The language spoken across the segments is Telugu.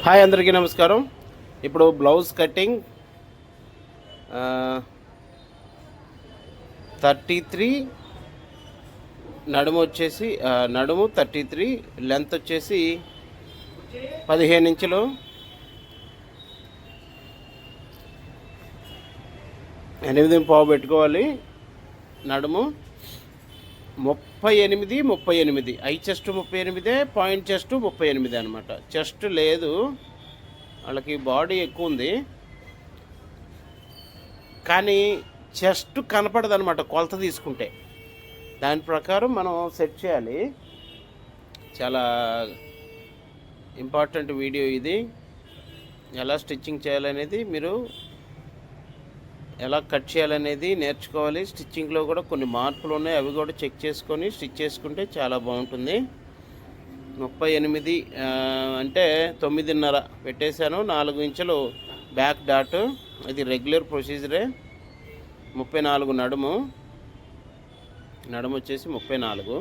హాయ్ అందరికీ నమస్కారం. ఇప్పుడు బ్లౌజ్ కటింగ్ 33 నడుము వచ్చేసి నడుము 33 లెంత్ వచ్చేసి 15 ఇంచులు, 8.5 పెట్టుకోవాలి. నడుము 38 ఐ చెస్ట్ 38, పాయింట్ చెస్ట్ 38 అనమాట. చెస్ట్ లేదు, వాళ్ళకి బాడీ ఎక్కువ ఉంది కానీ చెస్ట్ కనపడదు అనమాట కొలత తీసుకుంటే. దాని ప్రకారం మనం సెట్ చేయాలి. చాలా ఇంపార్టెంట్ వీడియో ఇది. ఎలా స్టిచ్చింగ్ చేయాలనేది, మీరు ఎలా కట్ చేయాలనేది నేర్చుకోవాలి. స్టిచ్చింగ్లో కూడా కొన్ని మార్పులు ఉన్నాయి, అవి కూడా చెక్ చేసుకొని స్టిచ్ చేసుకుంటే చాలా బాగుంటుంది. 38 అంటే 9.5 పెట్టేశాను. 4 ఇంచులు బ్యాక్ డాట్, ఇది రెగ్యులర్ ప్రొసీజరే. 34 నడుము వచ్చేసి 34.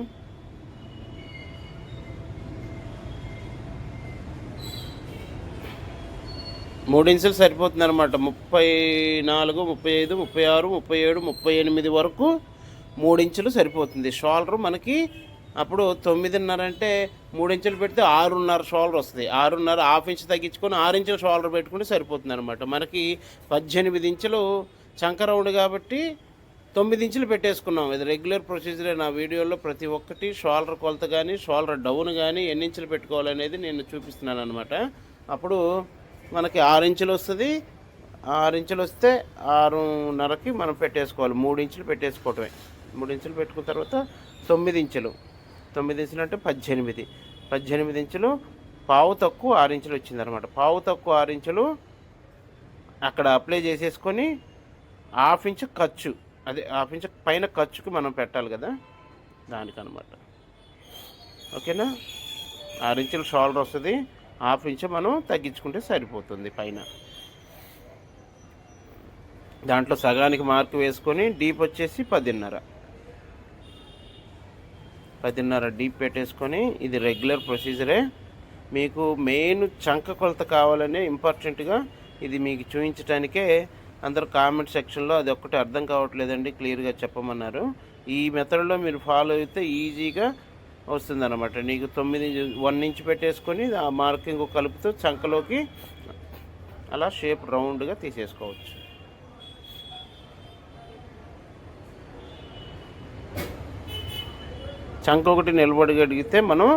మూడు ఇంచులు సరిపోతుంది అనమాట. 34, 35, 36, 37, 38 వరకు 3 ఇంచులు సరిపోతుంది. షోల్డర్ మనకి అప్పుడు 9.5 అంటే 3 ఇంచులు పెడితే 6.5 షోల్డర్ వస్తుంది. 6.5 హాఫ్ ఇంచ్ తగ్గించుకొని 6 ఇంచుల షోల్డర్ పెట్టుకుంటే సరిపోతుంది అనమాట. మనకి 18 ఇంచులు చంక రౌండ్ కాబట్టి 9 ఇంచులు పెట్టేసుకున్నాం. ఇది రెగ్యులర్ ప్రొసీజరే. నా వీడియోలో ప్రతి ఒక్కటి షోల్డర్ కొలత కానీ షోల్డర్ డౌన్ కానీ ఎన్ని ఇంచులు పెట్టుకోవాలనేది నేను చూపిస్తున్నాను అనమాట. అప్పుడు మనకి 6 ఇంచులు వస్తుంది. 6 ఇంచులు వస్తే 6.5కి మనం పెట్టేసుకోవాలి. 3 ఇంచులు పెట్టేసుకోవటమే. 3 ఇంచులు పెట్టుకున్న తర్వాత 9 ఇంచులు అంటే 18 ఇంచులు, పావు తక్కువ 6 ఇంచులు వచ్చిందనమాట. పావు తక్కువ 6 ఇంచులు అక్కడ అప్లై చేసేసుకొని హాఫ్ ఇంచు ఖర్చు, అదే హాఫ్ ఇంచు పైన ఖర్చుకి మనం పెట్టాలి కదా, దానికనమాట. ఓకేనా? 6 ఇంచులు షోల్డర్ వస్తుంది, హాఫ్ ఇంచు మనం తగ్గించుకుంటే సరిపోతుంది పైన. దాంట్లో సగానికి మార్క్ వేసుకొని డీప్ వచ్చేసి 10.5 డీప్ పెట్టేసుకొని, ఇది రెగ్యులర్ ప్రొసీజరే. మీకు మెయిన్ చంక కొలత కావాలనే ఇంపార్టెంట్గా ఇది మీకు చూపించడానికే అందరూ కామెంట్ సెక్షన్లో అది ఒక్కటి అర్థం కావట్లేదండి క్లియర్గా చెప్పమన్నారు. ఈ మెథడ్లో మీరు ఫాలో అయితే ఈజీగా వస్తుందన్నమాట. నీకు 1 ఇంచ్ పెట్టేసుకొని ఆ మార్కింగ్ కలుపుతూ చంకలోకి అలా షేప్ రౌండ్గా తీసేసుకోవచ్చు. చంక ఒకటి నిలబడగలిగితే మనం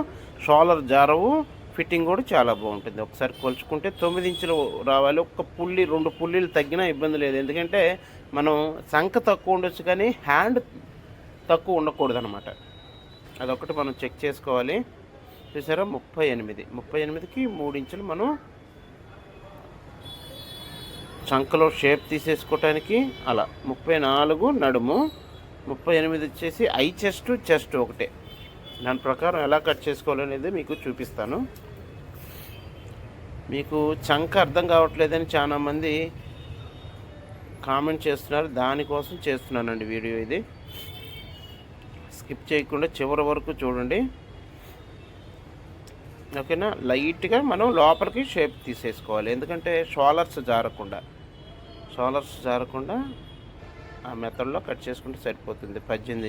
షోల్డర్ జారవు, ఫిట్టింగ్ కూడా చాలా బాగుంటుంది. ఒకసారి కొలుచుకుంటే 9 ఇంచులు రావాలి. ఒక్క పుల్లి 2 పుల్లీలు తగ్గినా ఇబ్బంది లేదు. ఎందుకంటే మనం చంక తక్కువ ఉండొచ్చు కానీ హ్యాండ్ తక్కువ ఉండకూడదు అనమాట. అదొకటి మనం చెక్ చేసుకోవాలి. చూసారా? 38కి 3 ఇంచులు మనం చంకలో షేప్ తీసేసుకోవటానికి. అలా 34 నడుము, 38 వచ్చేసి ఐ చెస్ట్ ఒకటే. దాని ప్రకారం ఎలా కట్ చేసుకోవాలనేది మీకు చూపిస్తాను. మీకు చంక అర్థం కావట్లేదని చాలామంది కామెంట్ చేస్తున్నారు, దానికోసం చేస్తున్నానండి వీడియో ఇది. స్కిప్ చేయకుండా చివరి వరకు చూడండి. ఓకేనా? లైట్గా మనం లోపలికి షేప్ తీసేసుకోవాలి. ఎందుకంటే షోల్డర్స్ జారకుండా ఆ మెథడ్లో కట్ చేసుకుంటే సరిపోతుంది. 18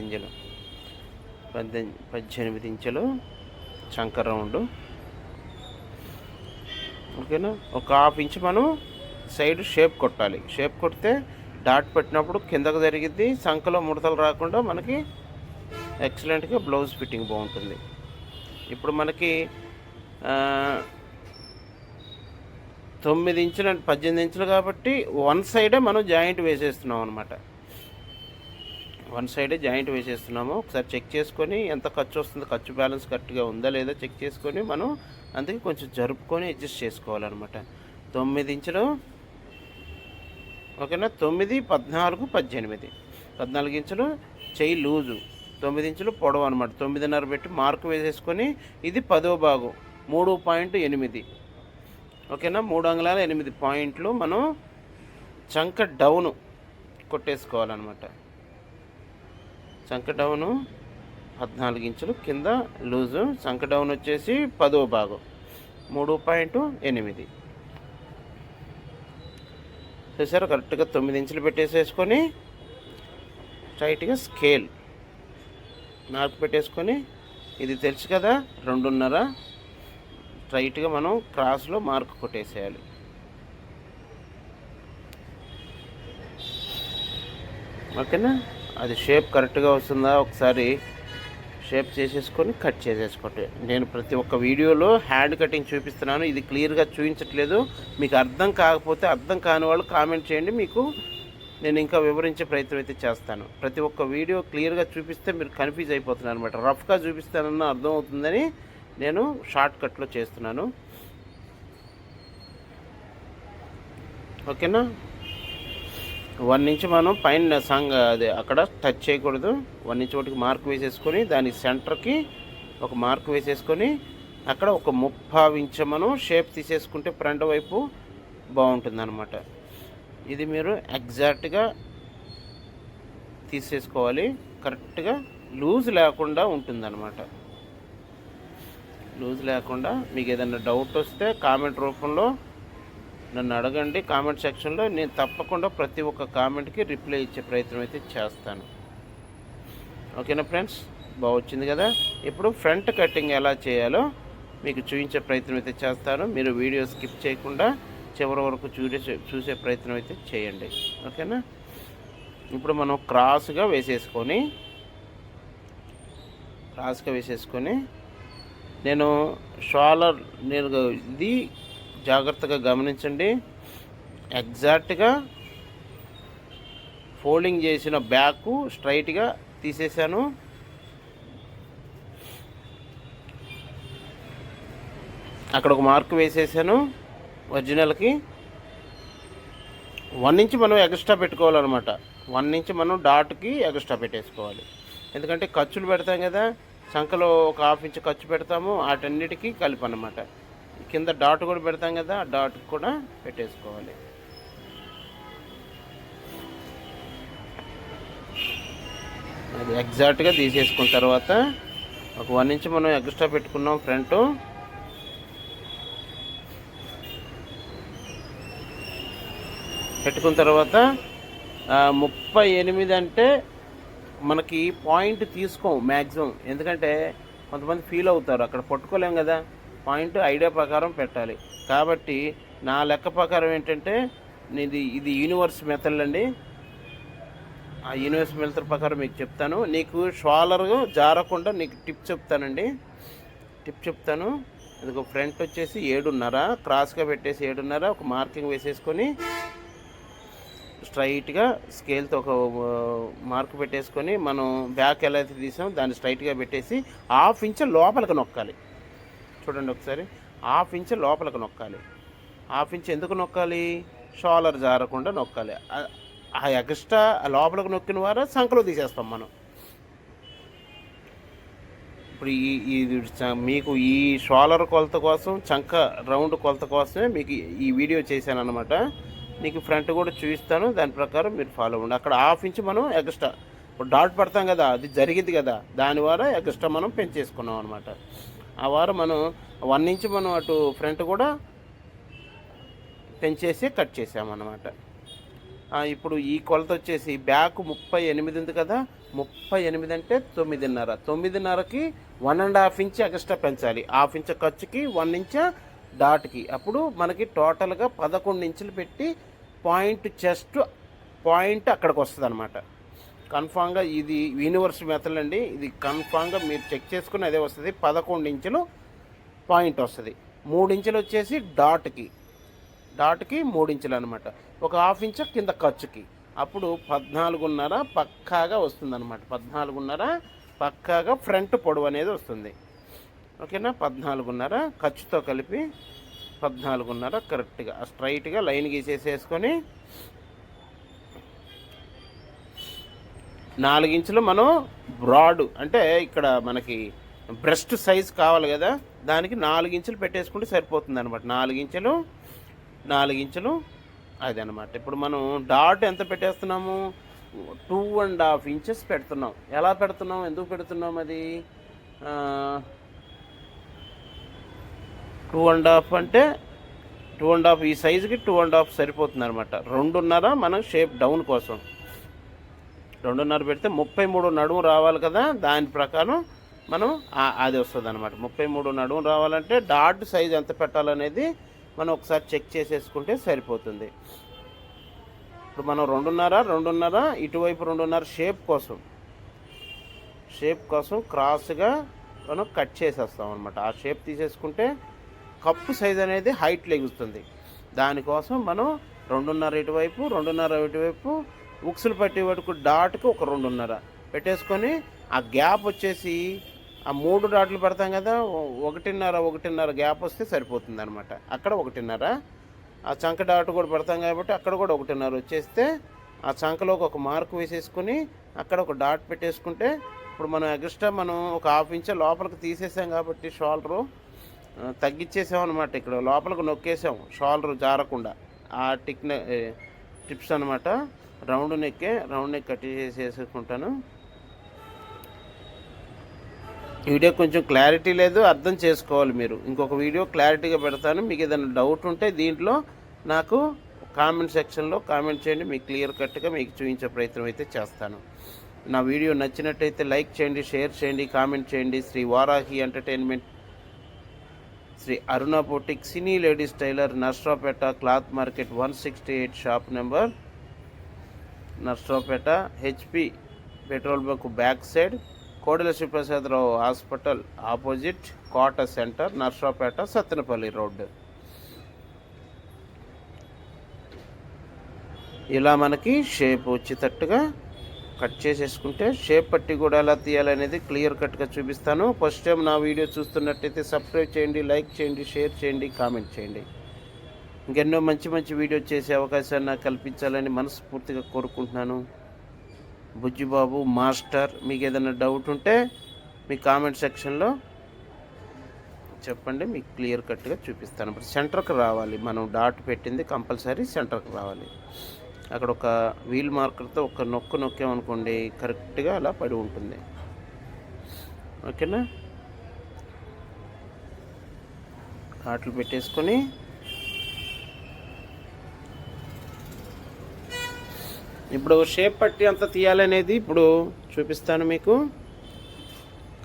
ఇంచులు చంక రౌండ్. ఓకేనా? ఒక హాఫ్ ఇంచ్ మనం సైడ్ షేప్ కొట్టాలి. షేప్ కొడితే డాట్ పెట్టినప్పుడు కిందకు జరిగిద్ది, చంకలో ముడతలు రాకుండా మనకి ఎక్సలెంట్గా బ్లౌజ్ ఫిట్టింగ్ బాగుంటుంది. ఇప్పుడు మనకి 9 ఇంచులు అంటే 18 ఇంచులు కాబట్టి వన్ సైడే మనం జాయింట్ వేసేస్తున్నాం అనమాట. ఒకసారి చెక్ చేసుకొని ఎంత ఖర్చు వస్తుందో, ఖర్చు బ్యాలెన్స్ కరెక్ట్గా ఉందా లేదా చెక్ చేసుకొని మనం అందుకే కొంచెం జరుపుకొని అడ్జస్ట్ చేసుకోవాలన్నమాట. 9 ఇంచులు. ఓకేనా? 9, 14, 14 ఇంచులు చెయ్యి లూజు, 9 ఇంచులు పొడవు అనమాట. 9.5 పెట్టి మార్కు వేసేసుకొని ఇది 10వ భాగం 3.8. ఓకేనా? 3 అంగుళాల 8 పాయింట్లు మనం చంక డౌను కొట్టేసుకోవాలన్నమాట. చంక డౌను 14 ఇంచులు, కింద లూజు. చంక డౌన్ వచ్చేసి 10వ భాగం 3.8 చూసారు. కరెక్ట్గా 9 ఇంచులు పెట్టేసేసుకొని స్ట్రైట్గా స్కేల్ మార్క్ పెట్టేసుకొని, ఇది తెలుసు కదా 2.5 స్ట్రైట్గా మనం క్రాస్లో మార్క్ కొట్టేసేయాలి. ఓకేనా. అది షేప్ కరెక్ట్గా వస్తుందా ఒకసారి షేప్ చేసేసుకొని కట్ చేసేసుకోండి. నేను ప్రతి ఒక్క వీడియోలో హ్యాండ్ కటింగ్ చూపిస్తున్నాను, ఇది క్లియర్గా చూపించట్లేదు. మీకు అర్థం కాకపోతే అర్థం కాని వాళ్ళు కామెంట్ చేయండి, మీకు నేను ఇంకా వివరించే ప్రయత్నం అయితే చేస్తాను. ప్రతి ఒక్క వీడియో క్లియర్గా చూపిస్తే మీరు కన్ఫ్యూజ్ అయిపోతున్నారు అనమాట. రఫ్గా చూపిస్తానన్న అర్థం అవుతుందని నేను షార్ట్ కట్లో చేస్తున్నాను. ఓకేనా. 1 ఇంచ్ మనం పైన అది అక్కడ టచ్ చేయకూడదు. 1 ఇంచ్ ఒకటికి మార్క్ వేసేసుకొని దాని సెంటర్కి ఒక మార్క్ వేసేసుకొని అక్కడ ఒక 30 ఇంచ్ మనం షేప్ తీసేసుకుంటే ఫ్రంట్ వైపు బాగుంటుంది అనమాట. ఇది మీరు ఎగ్జాక్ట్గా తీసేసుకోవాలి. కరెక్ట్గా లూజ్ లేకుండా ఉంటుందన్నమాట. లూజ్ లేకుండా మీకు ఏదైనా డౌట్ వస్తే కామెంట్ రూపంలో నన్ను అడగండి కామెంట్ సెక్షన్లో. నేను తప్పకుండా ప్రతి ఒక్క కామెంట్కి రిప్లై ఇచ్చే ప్రయత్నం అయితే చేస్తాను. ఓకేనా ఫ్రెండ్స్, బాగా వచ్చింది కదా. ఇప్పుడు ఫ్రంట్ కటింగ్ ఎలా చేయాలో మీకు చూపించే ప్రయత్నం అయితే చేస్తాను. మీరు వీడియో స్కిప్ చేయకుండా చివరి వరకు చూసే ప్రయత్నం అయితే చేయండి. ఓకేనా. ఇప్పుడు మనం క్రాస్గా వేసేసుకొని నేను ఇది జాగ్రత్తగా గమనించండి. ఎగ్జాక్ట్గా ఫోల్డింగ్ చేసిన బ్యాక్ స్ట్రైట్గా తీసేసాను. అక్కడ ఒక మార్క్ వేసేసాను. ఒరిజినల్కి 1 ఇంచ్ మనం ఎక్స్ట్రా పెట్టుకోవాలన్నమాట. 1 ఇంచ్ మనం డాట్కి ఎక్స్ట్రా పెట్టేసుకోవాలి. ఎందుకంటే ఖర్చులు పెడతాం కదా, సంఖలో ఒక 1/2 ఇంచ్ ఖర్చు పెడతాము, వాటన్నిటికీ కలిపి అన్నమాట. కింద డాట్ కూడా పెడతాం కదా, ఆ డాట్ కూడా పెట్టేసుకోవాలి. అది ఎగ్జాక్ట్గా తీసేసుకున్న తర్వాత ఒక 1 ఇంచ్ మనం ఎక్స్ట్రా పెట్టుకున్నాం ఫ్రంట్. పెట్టుకున్న తర్వాత 38 అంటే మనకి పాయింట్ తీసుకోం మ్యాక్సిమం. ఎందుకంటే కొంతమంది ఫీల్ అవుతారు, అక్కడ పట్టుకోలేం కదా. పాయింట్ ఐడియా ప్రకారం పెట్టాలి. కాబట్టి నా లెక్క ప్రకారం ఏంటంటే ఇది యూనివర్స్ మెథడ్ అండి. ఆ యూనివర్స్ మెథడ్ ప్రకారం మీకు చెప్తాను. నీకు షోల్డర్ జారకుండా నీకు టిప్ చెప్తాను. ఇదిగో ఫ్రంట్ వచ్చేసి 7.5 క్రాస్గా పెట్టేసి 7.5 ఒక మార్కింగ్ వేసేసుకొని స్ట్రైట్గా స్కేల్తో ఒక మార్క్ పెట్టేసుకొని మనం బ్యాక్ ఎలా అయితే తీసాం దాన్ని స్ట్రైట్గా పెట్టేసి 1/2 ఇంచ్ లోపలికి నొక్కాలి. చూడండి ఒకసారి, 1/2 ఇంచ్ లోపలికి నొక్కాలి. 1/2 ఇంచ్ ఎందుకు నొక్కాలి? షోల్డర్ జారకుండా నొక్కాలి. ఆ ఎక్స్ట్రా లోపలికి నొక్కిన వారు సంఖలో తీసేస్తాం మనం. ఇప్పుడు మీకు ఈ షోల్డర్ కొలత కోసం, చంక రౌండ్ కొలత కోసమే మీకు ఈ వీడియో చేశాను అనమాట. మీకు ఫ్రంట్ కూడా చూపిస్తాను, దాని ప్రకారం మీరు ఫాలో అవ్వండి. అక్కడ 1/2 ఇంచ్ మనం ఎక్స్ట్రా ఇప్పుడు డాట్ పడతాం కదా, అది జరిగింది కదా, దాని ద్వారా ఎక్స్ట్రా మనం పెంచేసుకున్నాం అనమాట. ఆ వారం మనం 1 ఇంచ్ మనం అటు ఫ్రంట్ కూడా పెంచేసి కట్ చేసామన్నమాట. ఇప్పుడు ఈ కొలత వచ్చేసి బ్యాక్ 38 ఉంది కదా, 38 అంటే 9.5. 9.5కి 1.5 ఇంచ్ ఎక్స్ట్రా పెంచాలి. 1/2 ఇంచ్ ఖర్చుకి 1 ఇంచ్ డాట్కి. అప్పుడు మనకి టోటల్గా 11 ఇంచులు పెట్టి పాయింట్ చెస్ట్ పాయింట్ అక్కడికి వస్తుంది అనమాట. కన్ఫామ్గా ఇది యూనివర్స్ మెథడ్ అండి. ఇది కన్ఫామ్గా మీరు చెక్ చేసుకుని అదే వస్తుంది. 11 ఇంచులు పాయింట్ వస్తుంది. 3 ఇంచులు వచ్చేసి డాట్కి 3 ఇంచులు అనమాట. ఒక 1/2 ఇంచ్ కింద ఖర్చుకి. అప్పుడు 14.5 పక్కాగా వస్తుంది అనమాట. 14.5 పక్కాగా ఫ్రంట్ పొడవు అనేది వస్తుంది. ఓకేనా. 14.5 ఖర్చుతో కలిపి 14.5 కరెక్ట్గా స్ట్రైట్గా లైన్ గీసేసేసుకొని 4 ఇంచులు మనం బ్రాడ్ అంటే ఇక్కడ మనకి బ్రెస్ట్ సైజ్ కావాలి కదా, దానికి 4 ఇంచులు పెట్టేసుకుంటే సరిపోతుంది అనమాట. 4 ఇంచులు అది అనమాట. ఇప్పుడు మనం డాట్ ఎంత పెట్టేస్తున్నాము? 2.5 ఇంచెస్ పెడుతున్నాం. ఎలా పెడుతున్నాం, ఎందుకు పెడుతున్నాం? అది 2.5 అంటే 2.5 ఈ సైజుకి 2.5 సరిపోతుంది అనమాట. 2.5 మనం షేప్ డౌన్ కోసం 2.5 పెడితే 33 నడుము రావాలి కదా, దాని ప్రకారం మనం అది వస్తుంది అనమాట. 33 నడుము రావాలంటే డాట్ సైజ్ ఎంత పెట్టాలనేది మనం ఒకసారి చెక్ చేసేసుకుంటే సరిపోతుంది. ఇప్పుడు మనం 2.5 ఇటువైపు 2.5 షేప్ కోసం క్రాస్గా మనం కట్ చేసేస్తాం అనమాట. ఆ షేప్ తీసేసుకుంటే కప్పు సైజ్ అనేది హైట్ లెగుస్తుంది. దానికోసం మనం 2.5 ఇటువైపు 2.5 ఇటువైపు ఉక్సులు పట్టి వరకు డాట్కి ఒక 2.5 పెట్టేసుకొని ఆ గ్యాప్ వచ్చేసి ఆ 3 డాట్లు పెడతాం కదా, 1.5 గ్యాప్ వస్తే సరిపోతుంది అనమాట. అక్కడ 1.5 ఆ చంక డాట్ కూడా పెడతాం కాబట్టి అక్కడ కూడా 1.5 వచ్చేస్తే ఆ చంకలోకి ఒక మార్క్ వేసేసుకుని అక్కడ ఒక డాట్ పెట్టేసుకుంటే ఇప్పుడు మనం ఎక్స్ట్రా మనం ఒక 1/2 ఇంచ్ లోపలికి తీసేసాం కాబట్టి షోల్డరు తగ్గించేసాం అనమాట. ఇక్కడ లోపలికి నొక్కేసాం షోల్డర్ జారకుండా. ఆ టిప్స్ అనమాట. రౌండ్ నెక్ కట్ చేసేసుకుంటాను. వీడియో కొంచెం క్లారిటీ లేదు, అర్థం చేసుకోవాలి మీరు. ఇంకొక వీడియో క్లారిటీగా పెడతాను. మీకు ఏదైనా డౌట్ ఉంటే దీంట్లో నాకు కామెంట్ సెక్షన్లో కామెంట్ చేయండి. మీకు క్లియర్ కట్గా మీకు చూపించే ప్రయత్నం అయితే చేస్తాను. నా వీడియో నచ్చినట్టయితే లైక్ చేయండి, షేర్ చేయండి, కామెంట్ చేయండి. Shri Varahi entertainment, Shri Aruna boutique, cine ladies tailor, Narasaraopet, cloth market 168, shop number Narasaraopet, HP petrol bunk back side, Kodela Sivaprasadarao hospital opposite, కోట సెంటర్, నర్సరావుపేట, సత్తెనపల్లి రోడ్డు. ఇలా మనకి షేప్ వచ్చేటట్టుగా కట్ చేసేసుకుంటే షేప్ పట్టి కూడా ఎలా తీయాలనేది క్లియర్ కట్గా చూపిస్తాను. ఫస్ట్ టైం నా వీడియో చూస్తున్నట్టయితే సబ్స్క్రైబ్ చేయండి, లైక్ చేయండి, షేర్ చేయండి, కామెంట్ చేయండి. ఇంకెన్నో మంచి మంచి వీడియో చేసే అవకాశాన్ని నాకు కల్పించాలని మనస్ఫూర్తిగా కోరుకుంటున్నాను. బుజ్జిబాబు మాస్టర్. మీకు ఏదైనా డౌట్ ఉంటే మీ కామెంట్ సెక్షన్లో చెప్పండి, మీకు క్లియర్ కట్గా చూపిస్తాను. ఇప్పుడు సెంటర్కి రావాలి, మనం డాట్ పెట్టింది కంపల్సరీ సెంటర్కి రావాలి. అక్కడ ఒక వీల్ మార్కర్తో ఒక నొక్కామనుకోండి కరెక్ట్గా అలా పడి ఉంటుంది. ఓకేనా? కాట్లు పెట్టేసుకొని ఇప్పుడు షేప్ పట్టి అంత తీయాలనేది ఇప్పుడు చూపిస్తాను మీకు.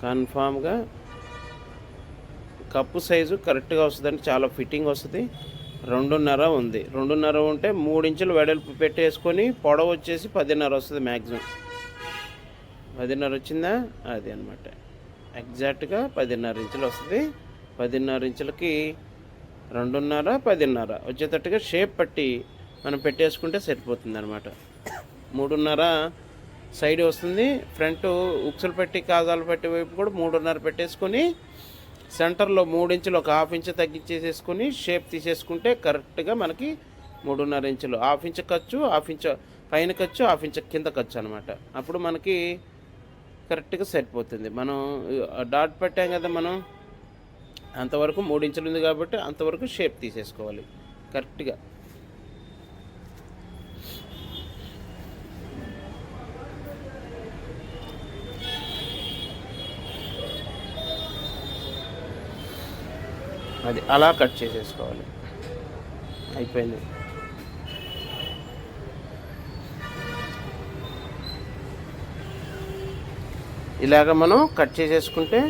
కన్ఫామ్గా కప్పు సైజు కరెక్ట్గా వస్తుందండి, చాలా ఫిట్టింగ్ వస్తుంది. 2.5 ఉంది. 2.5 ఉంటే 3 ఇంచులు వెడల్పు పెట్టేసుకొని పొడవు వచ్చేసి 10.5 వస్తుంది మ్యాక్సిమం. 10.5 వచ్చిందా? అది అనమాట. ఎగ్జాక్ట్గా 10.5 ఇంచులు వస్తుంది. 10.5 ఇంచులకి 2.5 10.5 వచ్చేటట్టుగా షేప్ పట్టి మనం పెట్టేసుకుంటే సరిపోతుంది అనమాట. 3.5 సైడ్ వస్తుంది. ఫ్రంట్ ఉక్సులు పెట్టి కాజాలు పెట్టి వైపు కూడా 3.5 పెట్టేసుకొని సెంటర్లో 3 ఇంచులు ఒక 1/2 ఇంచు తగ్గించేసేసుకొని షేప్ తీసేసుకుంటే కరెక్ట్గా మనకి 3.5 ఇంచులు, 1/2 ఇంచు ఖర్చు, 1/2 ఇంచు పైన ఖర్చు, 1/2 ఇంచు కింద ఖర్చు అనమాట. అప్పుడు మనకి కరెక్ట్గా సరిపోతుంది. మనం డాట్ పెట్టాం కదా, మనం అంతవరకు 3 ఇంచులు ఉంది కాబట్టి అంతవరకు షేప్ తీసేసుకోవాలి కరెక్ట్గా. అది అలా కట్ చేసేసుకోవాలి. అయిపోయింది. ఇలాగ మనం కట్ చేసేసుకుంటే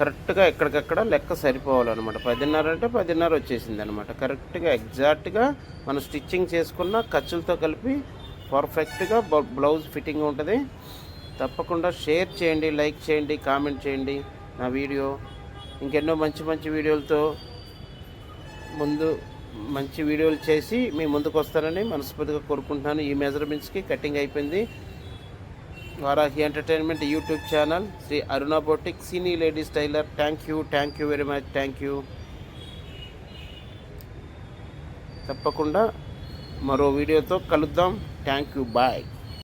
కరెక్ట్గా ఎక్కడికక్కడ లెక్క సరిపోవాలన్నమాట. 10.5 అంటే 10.5 వచ్చేసింది అనమాట. కరెక్ట్గా ఎగ్జాక్ట్గా మనం స్టిచ్చింగ్ చేసుకున్న ఖర్చులతో కలిపి పర్ఫెక్ట్గా బ్లౌజ్ ఫిట్టింగ్ ఉంటుంది. తప్పకుండా షేర్ చేయండి, లైక్ చేయండి, కామెంట్ చేయండి. నా వీడియో ఇంకెన్నో మంచి మంచి వీడియోలతో మంచి వీడియోలు చేసి మీ ముందుకు వస్తానని మనస్ఫూర్తిగా కోరుకుంటున్నాను. ఈ మెజర్మెంట్స్కి కటింగ్ అయిపోయింది. Varahi entertainment YouTube channel, Sri Aruna boutique, cine ladies tailor. Thank you very much. Thank you. తప్పకుండా మరో వీడియోతో కలుద్దాం. Thank you. బాయ్.